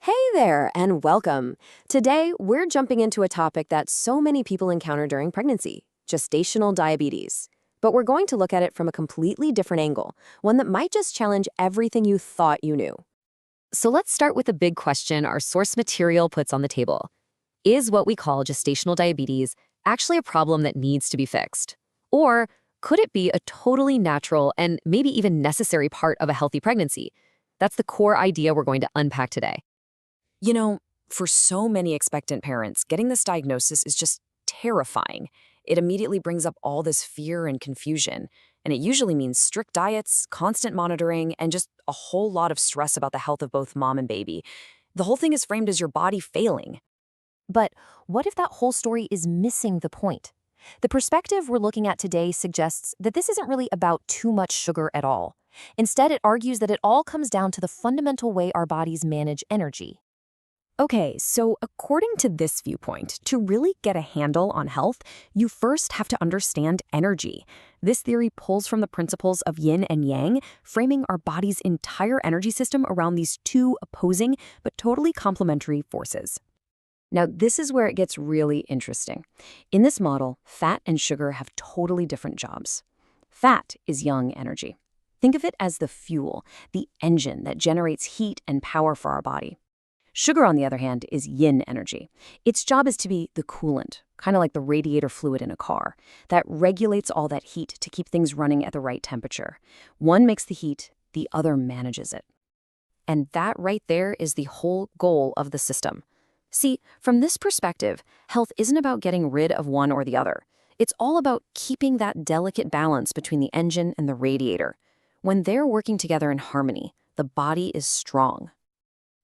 Hey there, and welcome. Today, we're jumping into a topic that so many people encounter during pregnancy, gestational diabetes. But we're going to look at it from a completely different angle, one that might just challenge everything you thought you knew. So let's start with the big question our source material puts on the table. Is what we call gestational diabetes actually a problem that needs to be fixed? Or could it be a totally natural and maybe even necessary part of a healthy pregnancy? That's the core idea we're going to unpack today. You know, for so many expectant parents, getting this diagnosis is just terrifying. It immediately brings up all this fear and confusion, and it usually means strict diets, constant monitoring, and just a whole lot of stress about the health of both mom and baby. The whole thing is framed as your body failing. But what if that whole story is missing the point? The perspective we're looking at today suggests that this isn't really about too much sugar at all. Instead, it argues that it all comes down to the fundamental way our bodies manage energy. Okay, so according to this viewpoint, to really get a handle on health, you first have to understand energy. This theory pulls from the principles of yin and yang, framing our body's entire energy system around these two opposing but totally complementary forces. Now, this is where it gets really interesting. In this model, fat and sugar have totally different jobs. Fat is yang energy. Think of it as the fuel, the engine that generates heat and power for our body. Sugar, on the other hand, is yin energy. Its job is to be the coolant, kind of like the radiator fluid in a car, that regulates all that heat to keep things running at the right temperature. One makes the heat, the other manages it. And that right there is the whole goal of the system. See, from this perspective, health isn't about getting rid of one or the other. It's all about keeping that delicate balance between the engine and the radiator. When they're working together in harmony, the body is strong.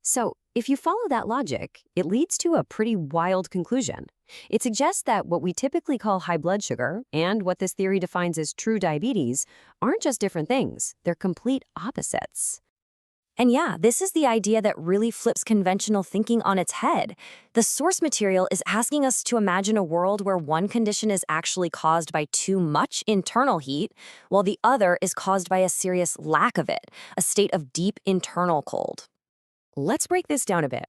So, if you follow that logic, it leads to a pretty wild conclusion. It suggests that what we typically call high blood sugar and what this theory defines as true diabetes aren't just different things, they're complete opposites. And yeah, this is the idea that really flips conventional thinking on its head. The source material is asking us to imagine a world where one condition is actually caused by too much internal heat, while the other is caused by a serious lack of it, a state of deep internal cold. Let's break this down a bit.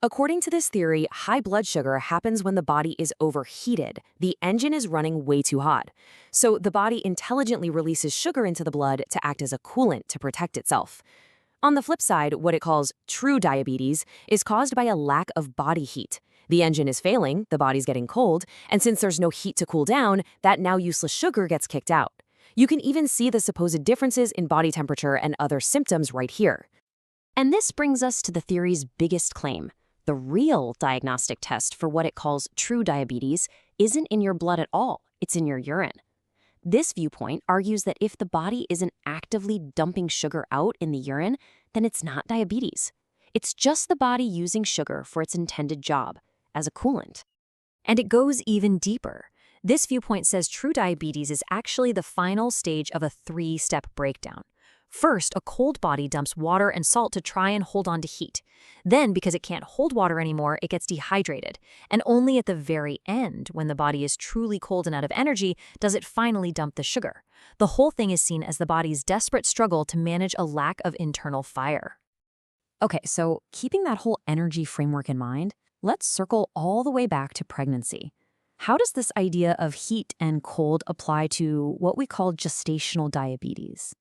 According to this theory, high blood sugar happens when the body is overheated. The engine is running way too hot. So the body intelligently releases sugar into the blood to act as a coolant to protect itself. On the flip side, what it calls true diabetes is caused by a lack of body heat. The engine is failing, the body's getting cold, and since there's no heat to cool down, that now useless sugar gets kicked out. You can even see the supposed differences in body temperature and other symptoms right here. And this brings us to the theory's biggest claim. The real diagnostic test for what it calls true diabetes isn't in your blood at all, it's in your urine. This viewpoint argues that if the body isn't actively dumping sugar out in the urine, then it's not diabetes. It's just the body using sugar for its intended job, as a coolant. And it goes even deeper. This viewpoint says true diabetes is actually the final stage of a three-step breakdown. First, a cold body dumps water and salt to try and hold on to heat. Then, because it can't hold water anymore, it gets dehydrated. And only at the very end, when the body is truly cold and out of energy, does it finally dump the sugar. The whole thing is seen as the body's desperate struggle to manage a lack of internal fire. Okay, so keeping that whole energy framework in mind, let's circle all the way back to pregnancy. How does this idea of heat and cold apply to what we call gestational diabetes?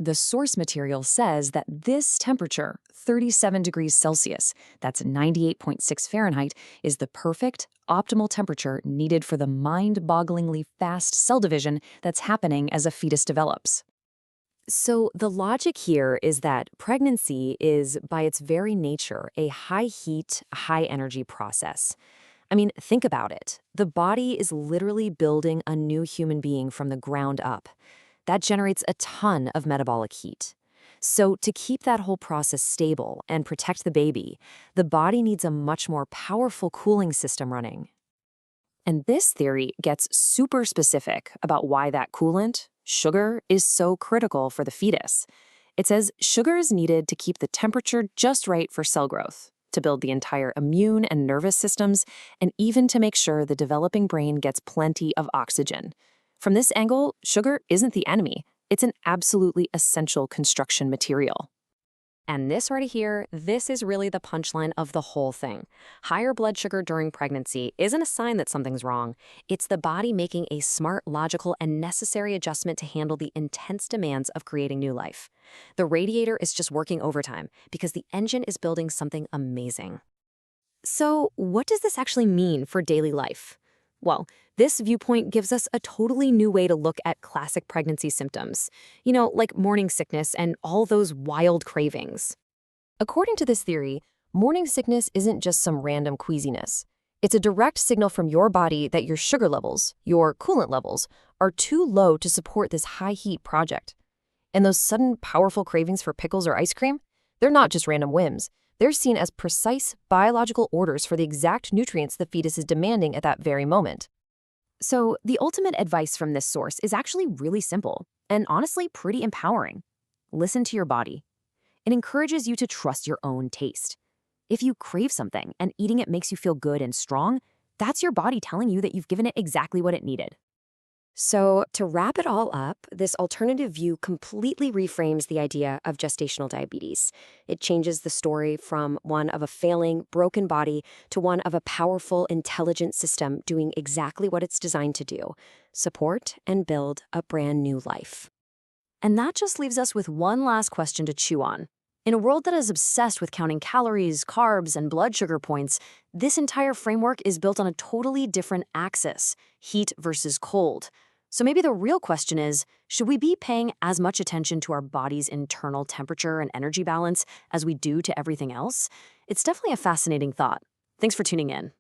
The source material says that this temperature, 37 degrees Celsius, that's 98.6 Fahrenheit, is the perfect, optimal temperature needed for the mind-bogglingly fast cell division that's happening as a fetus develops. So the logic here is that pregnancy is, by its very nature, a high-heat, high-energy process. I mean, think about it. The body is literally building a new human being from the ground up. That generates a ton of metabolic heat. So to keep that whole process stable and protect the baby, the body needs a much more powerful cooling system running. And this theory gets super specific about why that coolant, sugar, is so critical for the fetus. It says sugar is needed to keep the temperature just right for cell growth, to build the entire immune and nervous systems, and even to make sure the developing brain gets plenty of oxygen. From this angle, sugar isn't the enemy. It's an absolutely essential construction material. And this right here, this is really the punchline of the whole thing. Higher blood sugar during pregnancy isn't a sign that something's wrong. It's the body making a smart, logical, and necessary adjustment to handle the intense demands of creating new life. The radiator is just working overtime because the engine is building something amazing. So, what does this actually mean for daily life? Well, this viewpoint gives us a totally new way to look at classic pregnancy symptoms, like morning sickness and all those wild cravings. According to this theory, morning sickness isn't just some random queasiness. It's a direct signal from your body that your sugar levels, your coolant levels, are too low to support this high-heat project. And those sudden, powerful cravings for pickles or ice cream, they're not just random whims. They're seen as precise biological orders for the exact nutrients the fetus is demanding at that very moment. So, the ultimate advice from this source is actually really simple and honestly pretty empowering. Listen to your body. It encourages you to trust your own taste. If you crave something and eating it makes you feel good and strong, that's your body telling you that you've given it exactly what it needed. So, to wrap it all up, this alternative view completely reframes the idea of gestational diabetes. It changes the story from one of a failing, broken body to one of a powerful, intelligent system doing exactly what it's designed to do: support and build a brand new life. And that just leaves us with one last question to chew on. In a world that is obsessed with counting calories, carbs, and blood sugar points, this entire framework is built on a totally different axis: heat versus cold. So maybe the real question is, should we be paying as much attention to our body's internal temperature and energy balance as we do to everything else? It's definitely a fascinating thought. Thanks for tuning in.